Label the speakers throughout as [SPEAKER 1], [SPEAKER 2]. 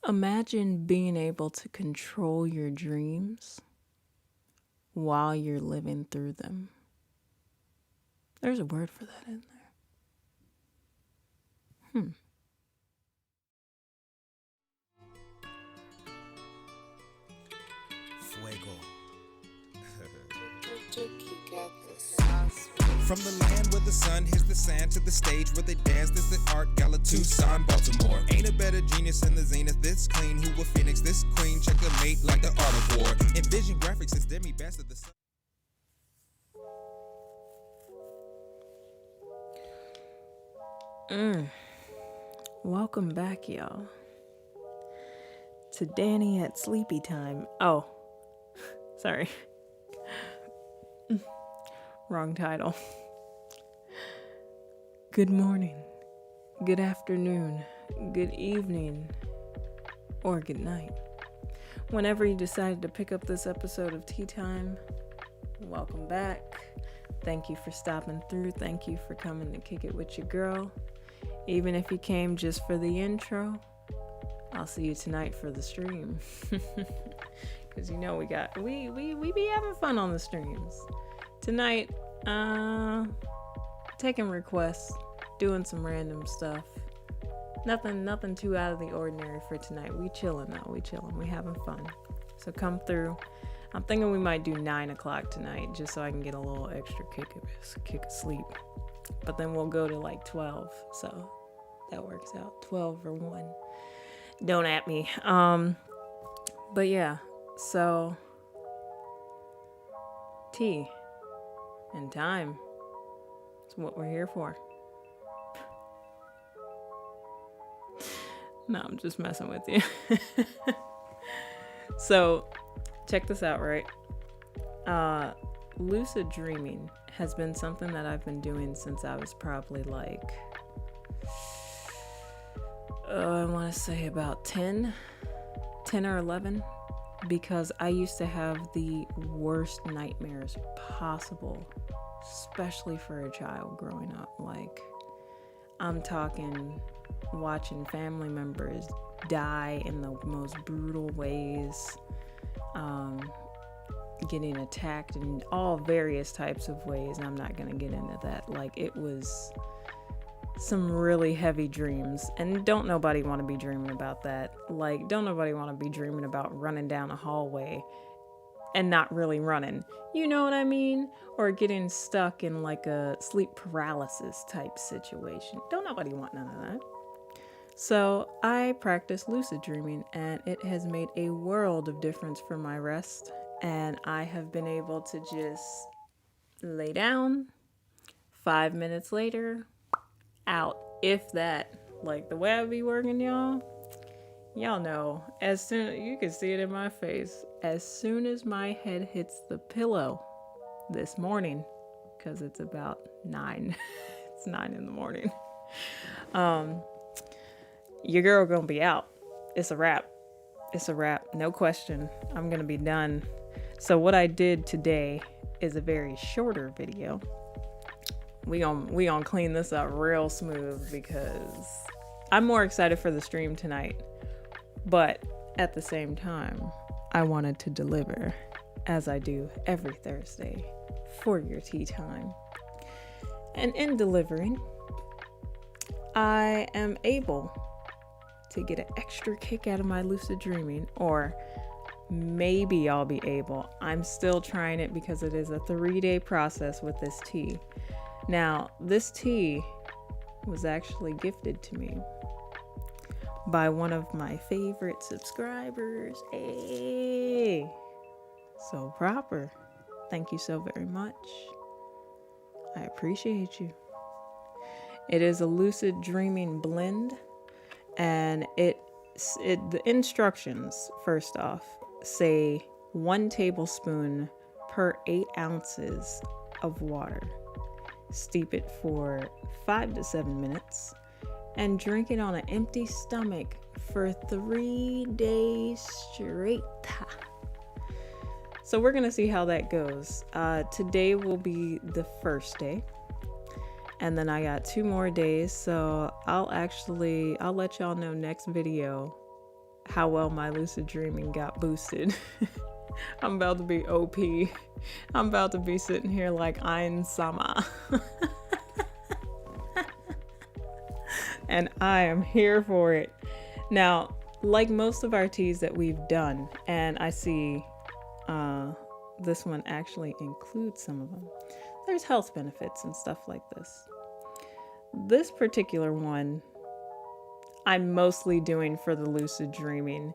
[SPEAKER 1] Imagine being able to control your dreams while you're living through them. There's a word for that in there.
[SPEAKER 2] ФУЕГО.
[SPEAKER 3] Chuki got the sauce.
[SPEAKER 2] From the land where the sun hits the sand to the stage where they dance, this the art gala Tucson, Baltimore. Ain't a better genius in the zenith, this clean, who a phoenix, this queen, check a mate like the art of war. InVision-Graphics is demi best of the sun.
[SPEAKER 1] Welcome back, y'all, to Danny at Sleepy Time. Oh, sorry. Wrong title. Good morning, good afternoon, good evening, or good night. Whenever you decided to pick up this episode of Tea Time, welcome back. Thank you for stopping through. Thank you for coming to kick it with your girl. Even if you came just for the intro, I'll see you tonight for the stream. Because you know we be having fun on the streams. Tonight, taking requests, doing some random stuff. Nothing too out of the ordinary for tonight. We chilling though. We having fun. So come through. I'm thinking we might do 9 o'clock tonight, just so I can get a little extra kick of sleep. But then we'll go to like 12, so that works out. 12 or 1. Don't at me. But yeah, so tea and time. That's what we're here for. No, I'm just messing with you. So, check this out, right? Lucid dreaming has been something that I've been doing since I was probably like, I want to say about 10 or 11, because I used to have the worst nightmares possible, especially for a child growing up. Like, I'm talking watching family members die in the most brutal ways, getting attacked in all various types of ways. I'm not gonna get into that. Like, it was some really heavy dreams, and don't nobody want to be dreaming about that. Like, don't nobody want to be dreaming about running down a hallway and not really running, you know what I mean? Or getting stuck in like a sleep paralysis type situation. Don't nobody want none of that. So I practice lucid dreaming, and it has made a world of difference for my rest. And I have been able to just lay down, 5 minutes later, out, if that. Like, the way I be working, y'all know, as soon, you can see it in my face, as soon as my head hits the pillow this morning, because it's about 9, it's 9 in the morning, your girl gonna be out. It's a wrap, no question. I'm gonna be done. So what I did today is a very shorter video. We gonna clean this up real smooth, because I'm more excited for the stream tonight. But at the same time, I wanted to deliver, as I do every Thursday, for your tea time. And in delivering, I am able to get an extra kick out of my lucid dreaming, or maybe I'll be able. I'm still trying it, because it is a 3-day process with this tea. Now, this tea was actually gifted to me by one of my favorite subscribers. Hey, so proper. Thank you so very much. I appreciate you. It is a lucid dreaming blend, and the instructions, first off, say 1 tablespoon per 8 ounces of water. Steep it for 5 to 7 minutes and drink it on an empty stomach for 3 days straight. So we're gonna see how that goes. Today will be the first day, and then I got 2 more days. So I'll let y'all know next video how well my lucid dreaming got boosted. I'm about to be OP. I'm about to be sitting here like Ein Sama. And I am here for it. Now, like most of our teas that we've done, and I see this one actually includes some of them, there's health benefits and stuff like this. This particular one, I'm mostly doing for the lucid dreaming,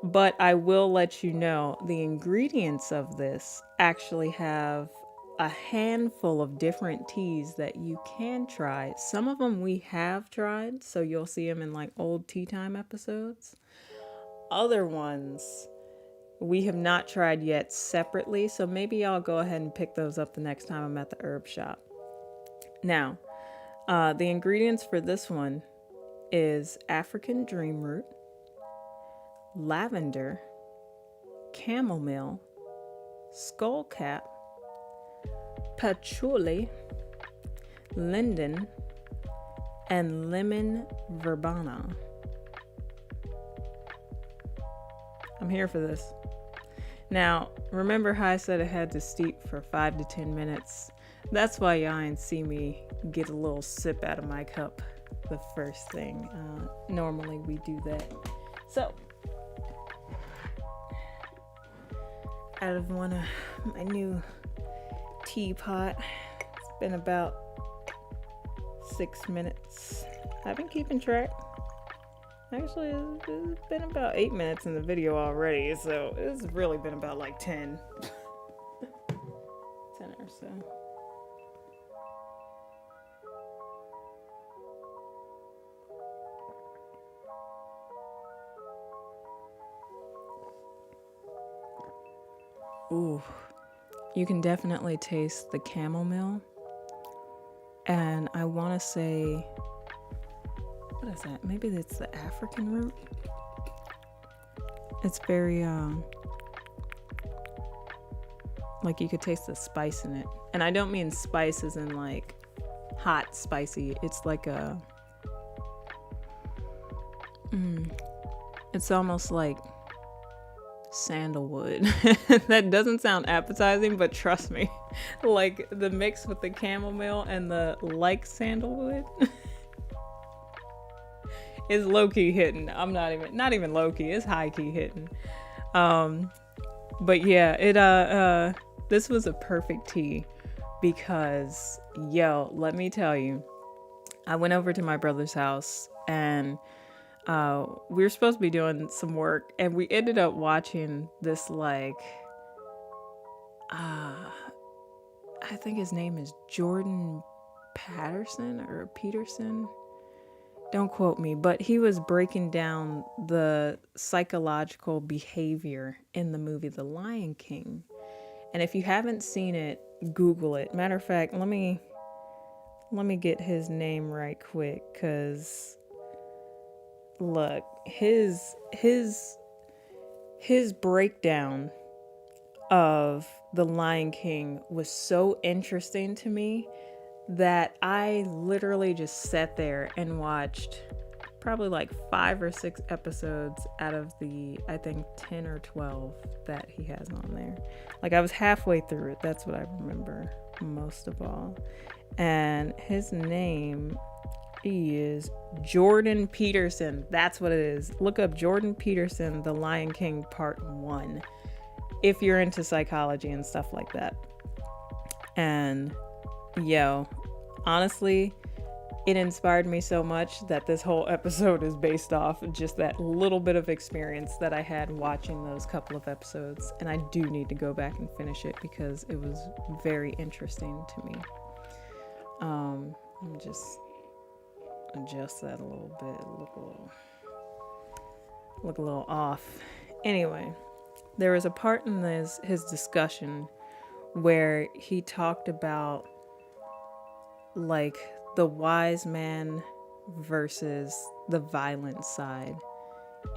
[SPEAKER 1] but I will let you know the ingredients of this actually have a handful of different teas that you can try. Some of them we have tried, so you'll see them in like old tea time episodes. Other ones we have not tried yet separately, so maybe I'll go ahead and pick those up the next time I'm at the herb shop. Now, the ingredients for this one is African dream root, lavender, chamomile, skullcap, patchouli, linden, and lemon verbena. I'm here for this. Now, remember how I said it had to steep for 5 to 10 minutes? That's why y'all ain't see me get a little sip out of my cup the first thing. Normally we do that. So, out of one of my new teapot, it's been about 6 minutes. I've been keeping track. Actually, it's been about 8 minutes in the video already, so it's really been about like 10. 10 or so. Ooh, you can definitely taste the chamomile. And I want to say, what is that? Maybe it's the African root. It's very, like you could taste the spice in it. And I don't mean spice as in like hot, spicy. It's like a, it's almost like sandalwood. That doesn't sound appetizing, but trust me, like the mix with the chamomile and the like sandalwood is low-key hitting. I'm not even low-key, it's high-key hitting. But yeah, this was a perfect tea because, yo, let me tell you, I went over to my brother's house and we were supposed to be doing some work, and we ended up watching this, like, I think his name is Jordan Peterson. Don't quote me, but he was breaking down the psychological behavior in the movie The Lion King. And if you haven't seen it, Google it. Matter of fact, let me get his name right quick, because look, his breakdown of The Lion King was so interesting to me that I literally just sat there and watched probably like 5 or 6 episodes out of the, I think, 10 or 12 that he has on there. Like, I was halfway through it. That's what I remember most of all. And his name is Jordan Peterson. That's what it is. Look up Jordan Peterson, The Lion King Part 1, if you're into psychology and stuff like that. And yo, honestly, it inspired me so much that this whole episode is based off of just that little bit of experience that I had watching those couple of episodes. And I do need to go back and finish it because it was very interesting to me. Let me just adjust that a little bit. Look a little off. Anyway, there was a part in his discussion where he talked about like the wise man versus the violent side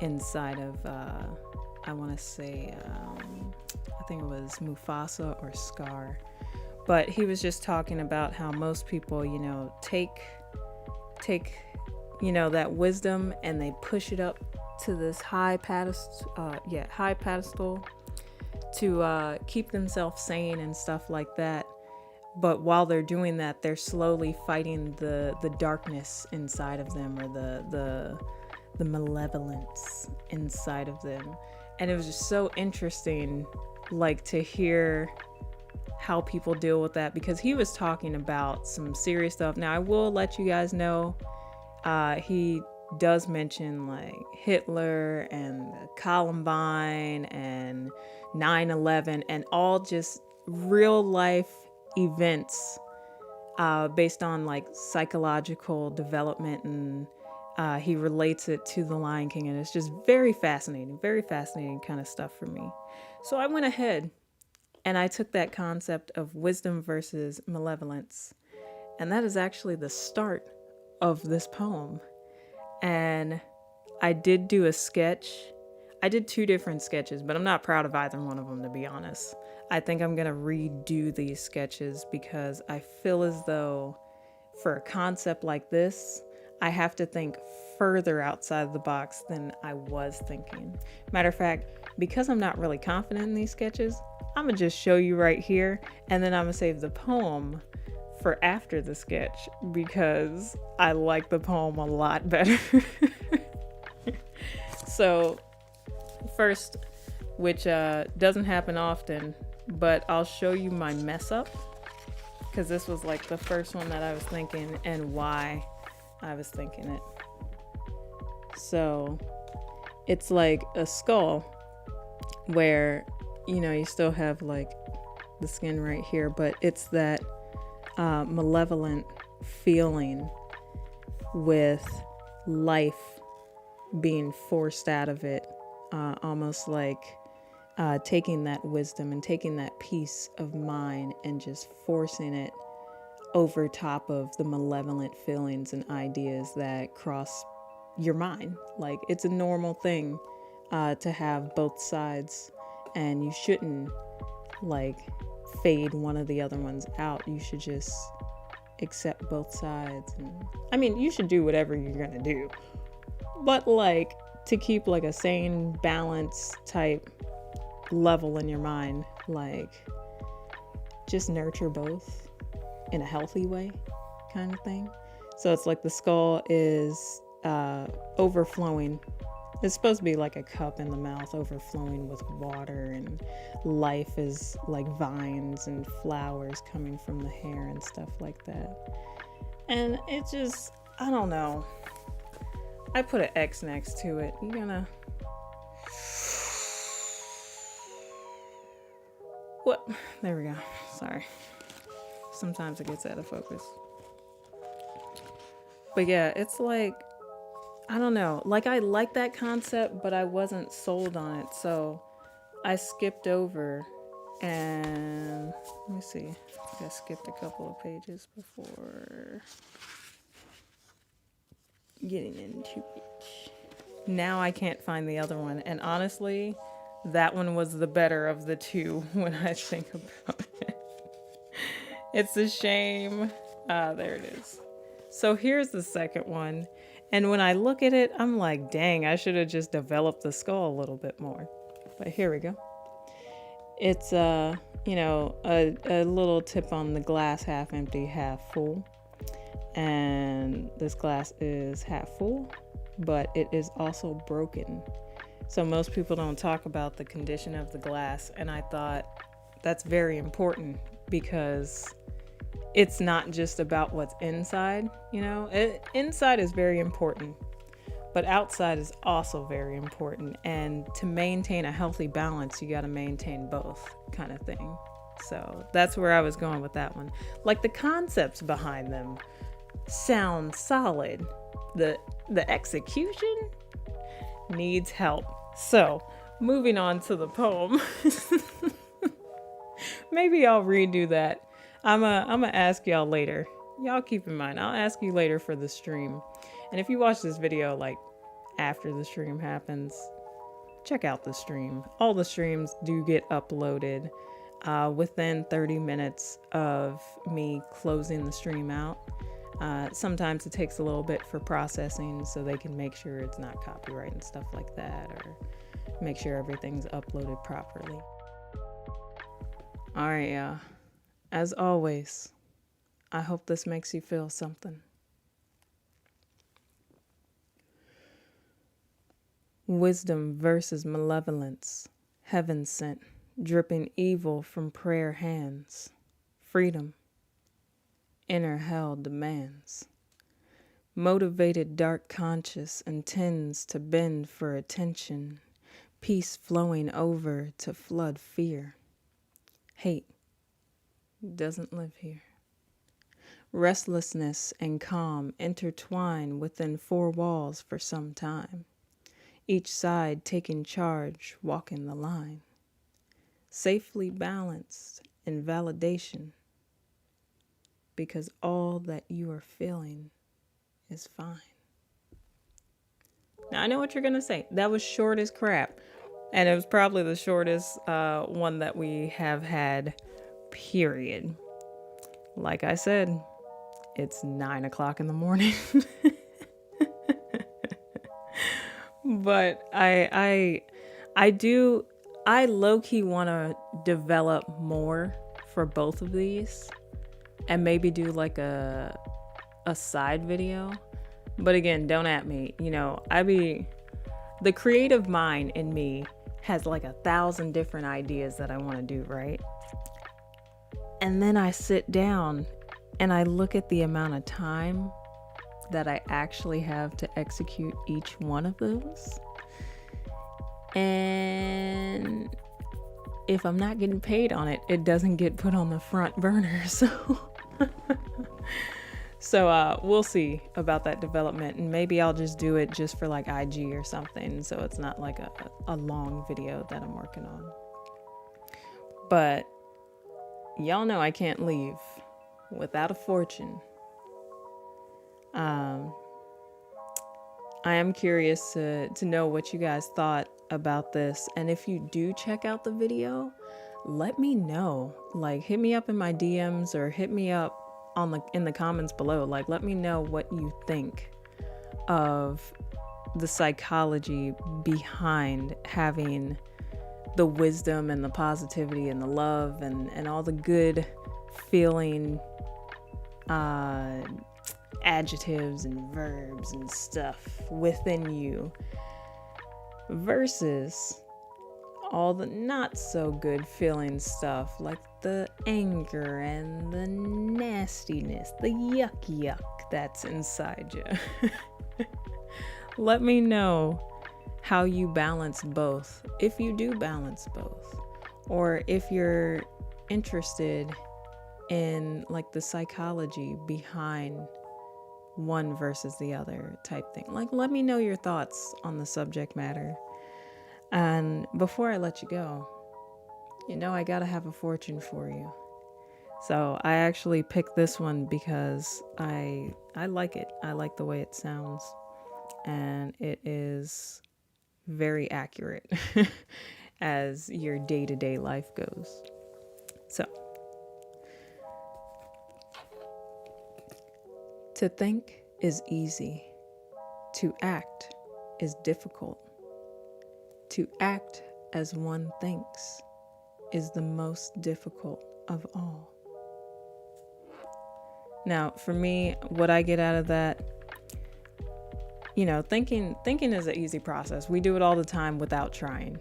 [SPEAKER 1] inside of I want to say I think it was Mufasa or Scar, but he was just talking about how most people, you know, take you know, that wisdom and they push it up to this high pedestal, to keep themselves sane and stuff like that. But while they're doing that, they're slowly fighting the darkness inside of them, or the malevolence inside of them. And it was just so interesting, like, to hear how people deal with that, because he was talking about some serious stuff. Now, I will let you guys know, he does mention like Hitler and Columbine and 9/11 and all just real life events based on like psychological development, and he relates it to The Lion King, and it's just very fascinating kind of stuff for me. So I went ahead and I took that concept of wisdom versus malevolence, and that is actually the start of this poem. And I did do a sketch. I did 2 different sketches, but I'm not proud of either one of them, to be honest. I think I'm gonna redo these sketches because I feel as though for a concept like this, I have to think further outside the box than I was thinking. Matter of fact, because I'm not really confident in these sketches, I'm gonna just show you right here, and then I'm gonna save the poem for after the sketch because I like the poem a lot better. So first, which doesn't happen often, but I'll show you my mess up, because this was like the first one that I was thinking and why I was thinking it. So it's like a skull where, you know, you still have like the skin right here, but it's that malevolent feeling with life being forced out of it, almost like taking that wisdom and taking that peace of mind and just forcing it over top of the malevolent feelings and ideas that cross your mind. Like, it's a normal thing to have both sides, and you shouldn't like fade one of the other ones out. You should just accept both sides. And I mean, you should do whatever you're gonna do, but like to keep like a sane, balance type level in your mind, like just nurture both in a healthy way kind of thing. So it's like the skull is overflowing. It's supposed to be like a cup in the mouth overflowing with water, and life is like vines and flowers coming from the hair and stuff like that. And it just, I don't know. I put an X next to it. You gonna... What? There we go. Sorry. Sometimes it gets out of focus. But yeah, it's like, I don't know. Like, I like that concept, but I wasn't sold on it. So I skipped over, and let me see. I think I skipped a couple of pages before getting into it. Now I can't find the other one. And honestly, that one was the better of the two when I think about it. It's a shame. There it is. So here's the second one. And when I look at it, I'm like, dang, I should have just developed the skull a little bit more. But here we go. It's, a little tip on the glass, half empty, half full. And this glass is half full, but it is also broken. So most people don't talk about the condition of the glass. And I thought that's very important, because it's not just about what's inside, you know. Inside is very important, but outside is also very important. And to maintain a healthy balance, you got to maintain both, kind of thing. So that's where I was going with that one. Like, the concepts behind them sound solid. The execution needs help. So moving on to the poem. Maybe I'll redo that. I'm gonna ask y'all later. Y'all keep in mind, I'll ask you later for the stream. And if you watch this video like after the stream happens, check out the stream. All the streams do get uploaded within 30 minutes of me closing the stream out. Sometimes it takes a little bit for processing so they can make sure it's not copyright and stuff like that, or make sure everything's uploaded properly. All right, y'all. As always, I hope this makes you feel something. Wisdom versus malevolence, heaven sent, dripping evil from prayer hands. Freedom, inner hell demands. Motivated dark conscious intends to bend for attention, peace flowing over to flood fear. Hate doesn't live here. Restlessness and calm intertwine within four walls for some time. Each side taking charge, walking the line. Safely balanced in validation, because all that you are feeling is fine. Now, I know what you're going to say. That was short as crap. And it was probably the shortest one that we have had, period. Like I said, it's 9 o'clock in the morning. But I low-key want to develop more for both of these and maybe do like a side video. But again, don't at me. You know, the creative mind in me has like 1,000 different ideas that I want to do, right? And then I sit down and I look at the amount of time that I actually have to execute each one of those. And if I'm not getting paid on it, it doesn't get put on the front burner. So we'll see about that development, and maybe I'll just do it just for like IG or something, so it's not like a long video that I'm working on. But y'all know I can't leave without a fortune. I am curious to know what you guys thought about this, and if you do check out the video, let me know. Like, hit me up in my DMs or hit me up in the comments below. Like, let me know what you think of the psychology behind having the wisdom and the positivity and the love and all the good feeling adjectives and verbs and stuff within you versus all the not so good feeling stuff like the anger and the nastiness, the yuck that's inside you. Let me know how you balance both, if you do balance both, or if you're interested in like the psychology behind one versus the other type thing. Like, let me know your thoughts on the subject matter. And before I let you go, you know I gotta have a fortune for you. So I actually picked this one because I like it. I like the way it sounds, and it is very accurate as your day-to-day life goes. So, to think is easy. To act is difficult. To act as one thinks is the most difficult of all. Now, for me, what I get out of that, you know, thinking is an easy process. We do it all the time without trying.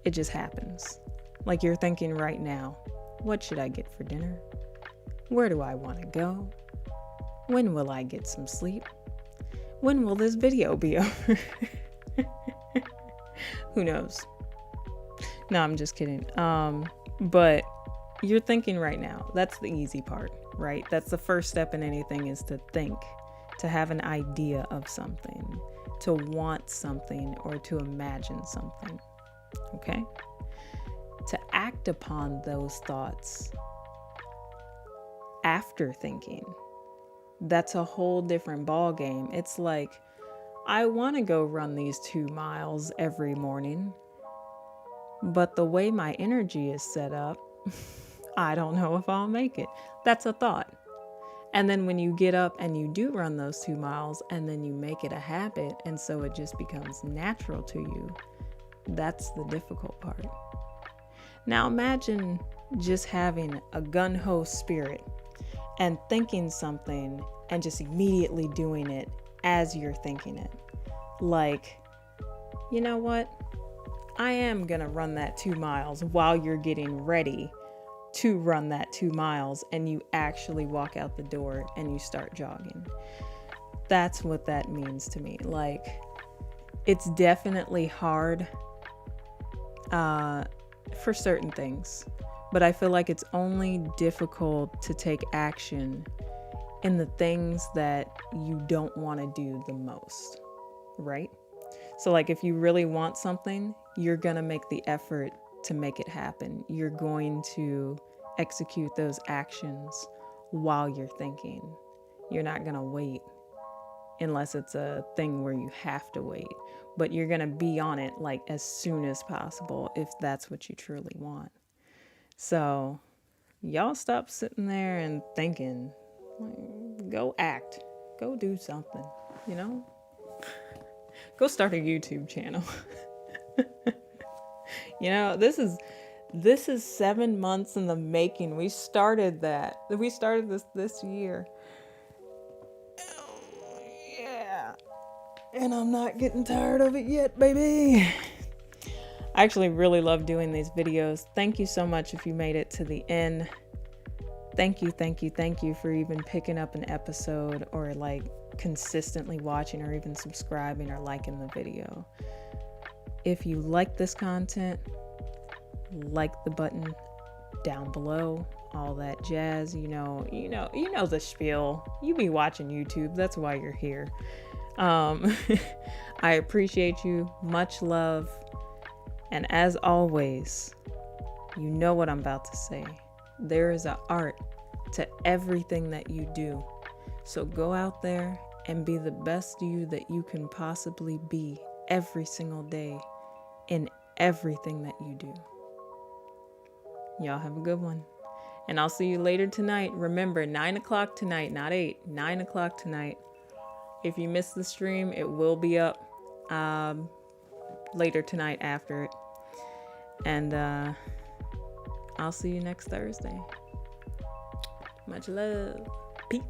[SPEAKER 1] It just happens. Like, you're thinking right now, what should I get for dinner? Where do I want to go? When will I get some sleep? When will this video be over? Who knows? No, I'm just kidding. But you're thinking right now. That's the easy part, right? That's the first step in anything, is to think, to have an idea of something, to want something, or to imagine something. Okay? To act upon those thoughts after thinking, that's a whole different ball game. It's like, I want to go run these 2 miles every morning, but the way my energy is set up, I don't know if I'll make it. That's a thought. And then when you get up and you do run those 2 miles and then you make it a habit, and so it just becomes natural to you, that's the difficult part. Now imagine just having a gung-ho spirit and thinking something and just immediately doing it as you're thinking it. Like, you know what? I am gonna run that 2 miles while you're getting ready to run that 2 miles, and you actually walk out the door and you start jogging. That's what that means to me. Like, it's definitely hard for certain things, but I feel like it's only difficult to take action in the things that you don't want to do the most, right? So like if you really want something, you're going to make the effort to make it happen. You're going to execute those actions while you're thinking. You're not going to wait unless it's a thing where you have to wait, but you're going to be on it like as soon as possible if that's what you truly want. So y'all stop sitting there and thinking. Go act. Go do something, you know? Go start a YouTube channel. You know, this is 7 months in the making. We started this year. Oh, yeah. And I'm not getting tired of it yet, baby. I actually really love doing these videos. Thank you so much if you made it to the end. Thank you for even picking up an episode or like consistently watching or even subscribing or liking the video. If you like this content, like the button down below, all that jazz, you know the spiel. You be watching YouTube, that's why you're here. I appreciate you, much love, and as always, you know what I'm about to say. There is an art to everything that you do. So go out there and be the best you that you can possibly be every single day in everything that you do. Y'all have a good one. And I'll see you later tonight. Remember, 9 o'clock tonight, not 8, 9 o'clock tonight. If you missed the stream, it will be up later tonight after it. And I'll see you next Thursday. Much love. Peace.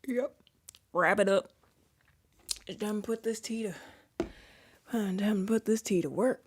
[SPEAKER 1] Yep. Wrap it up. It's time to put this tea to work.